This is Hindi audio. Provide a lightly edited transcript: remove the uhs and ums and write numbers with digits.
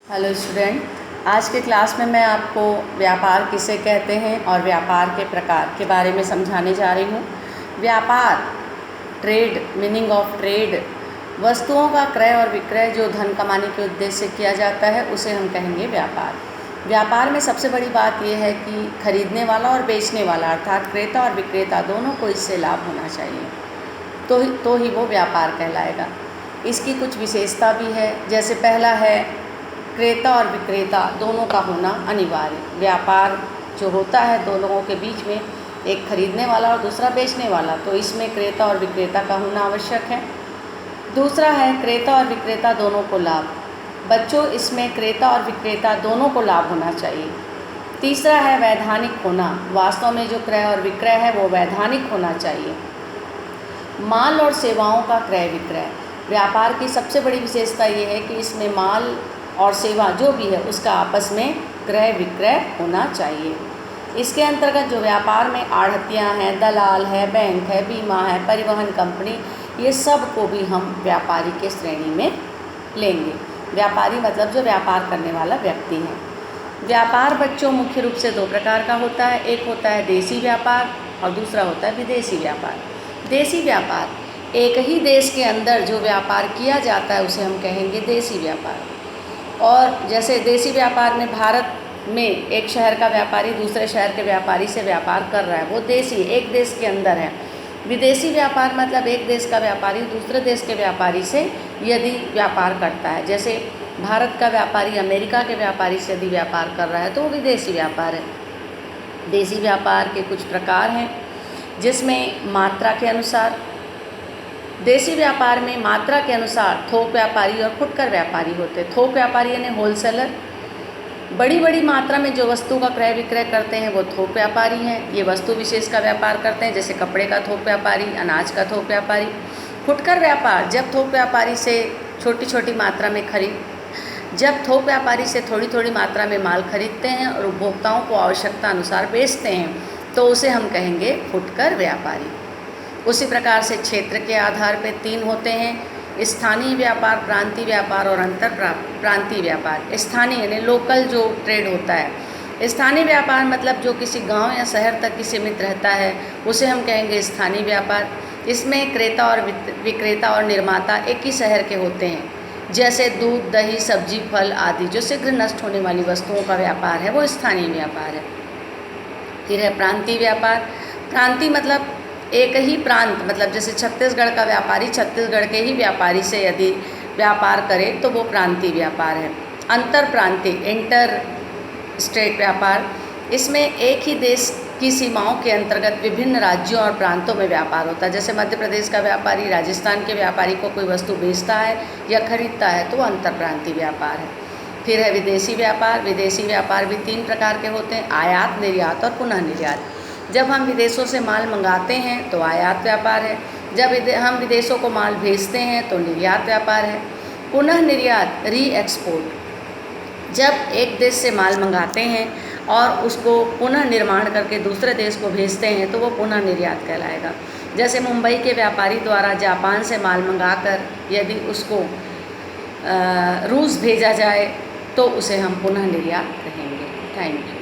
हेलो स्टूडेंट, आज के क्लास में मैं आपको व्यापार किसे कहते हैं और व्यापार के प्रकार के बारे में समझाने जा रही हूँ। व्यापार, ट्रेड, मीनिंग ऑफ ट्रेड, वस्तुओं का क्रय और विक्रय जो धन कमाने के उद्देश्य से किया जाता है उसे हम कहेंगे व्यापार। व्यापार में सबसे बड़ी बात यह है कि खरीदने वाला और बेचने वाला अर्थात क्रेता और विक्रेता दोनों को इससे लाभ होना चाहिए, तो ही वो व्यापार कहलाएगा। इसकी कुछ विशेषता भी है, जैसे पहला है क्रेता और विक्रेता दोनों का होना अनिवार्य। व्यापार जो होता है दो लोगों के बीच में, एक खरीदने वाला और दूसरा बेचने वाला, तो इसमें क्रेता और विक्रेता का होना आवश्यक है। दूसरा है क्रेता और विक्रेता दोनों को लाभ। बच्चों, इसमें क्रेता और विक्रेता दोनों को लाभ होना चाहिए। तीसरा है वैधानिक होना। वास्तव में जो क्रय और विक्रय है वो वैधानिक होना चाहिए। माल और सेवाओं का क्रय विक्रय। व्यापार की सबसे बड़ी विशेषता ये है कि इसमें माल और सेवा जो भी है उसका आपस में क्रय विक्रय होना चाहिए। इसके अंतर्गत जो व्यापार में आढ़तियाँ हैं, दलाल है, बैंक है, बीमा है, परिवहन कंपनी, ये सब को भी हम व्यापारी के श्रेणी में लेंगे। व्यापारी मतलब जो व्यापार करने वाला व्यक्ति है। व्यापार बच्चों मुख्य रूप से दो प्रकार का होता है। एक होता है देसी व्यापार और दूसरा होता है विदेशी व्यापार। देसी व्यापार, एक ही देश के अंदर जो व्यापार किया जाता है उसे हम कहेंगे देसी व्यापार। और जैसे देसी व्यापार में भारत में एक शहर का व्यापारी दूसरे शहर के व्यापारी से व्यापार कर रहा है, वो देसी एक देश के अंदर है। विदेशी व्यापार मतलब एक देश का व्यापारी दूसरे देश के व्यापारी से यदि व्यापार करता है, जैसे भारत का व्यापारी अमेरिका के व्यापारी से यदि व्यापार कर रहा है तो वो विदेशी व्यापार है। देसी व्यापार के कुछ प्रकार हैं, जिसमें मात्रा के अनुसार, देसी व्यापार में मात्रा के अनुसार थोक व्यापारी और फुटकर व्यापारी होते हैं। थोक व्यापारी यानी होलसेलर, बड़ी बड़ी मात्रा में जो वस्तु का क्रय विक्रय करते हैं वो थोक व्यापारी हैं। ये वस्तु विशेष का व्यापार करते हैं, जैसे कपड़े का थोक व्यापारी, अनाज का थोक व्यापारी। फुटकर व्यापार, जब थोक व्यापारी से छोटी छोटी मात्रा में जब थोक व्यापारी से थोड़ी थोड़ी मात्रा में माल खरीदते हैं और उपभोक्ताओं को आवश्यकता अनुसार बेचते हैं तो उसे हम कहेंगे फुटकर व्यापारी। उसी प्रकार से क्षेत्र के आधार पर तीन होते हैं: स्थानीय व्यापार, प्रांतीय व्यापार और अंतर प्रांतीय व्यापार। स्थानीय यानी लोकल जो ट्रेड होता है। स्थानीय व्यापार मतलब जो किसी गांव या शहर तक ही सीमित रहता है उसे हम कहेंगे स्थानीय व्यापार। इसमें क्रेता और विक्रेता और निर्माता एक ही शहर के होते हैं, जैसे दूध, दही, सब्जी, फल आदि जो शीघ्र नष्ट होने वाली वस्तुओं का व्यापार है वो स्थानीय व्यापार है। फिर है प्रांतीय व्यापार। प्रांतीय मतलब एक ही प्रांत, मतलब जैसे छत्तीसगढ़ का व्यापारी छत्तीसगढ़ के ही व्यापारी से यदि व्यापार करे तो वो प्रांतीय व्यापार है। अंतर प्रांतीय, इंटर स्टेट व्यापार, इसमें एक ही देश की सीमाओं के अंतर्गत विभिन्न राज्यों और प्रांतों में व्यापार होता है। जैसे मध्य प्रदेश का व्यापारी राजस्थान के व्यापारी को कोई वस्तु बेचता है या खरीदता है तो वो अंतर प्रांतीय व्यापार है। फिर है विदेशी व्यापार। विदेशी व्यापार भी तीन प्रकार के होते हैं: आयात, निर्यात और पुनः निर्यात। जब हम विदेशों से माल मंगाते हैं तो आयात व्यापार है, जब हम विदेशों को माल भेजते हैं तो निर्यात व्यापार है। पुनः निर्यात, री एक्सपोर्ट, जब एक देश से माल मंगाते हैं और उसको पुनः निर्माण करके दूसरे देश को भेजते हैं तो वो पुनः निर्यात कहलाएगा। जैसे मुंबई के व्यापारी द्वारा जापान से माल मंगाकर यदि उसको रूस भेजा जाए तो उसे हम पुनः निर्यात कहेंगे। Thank you.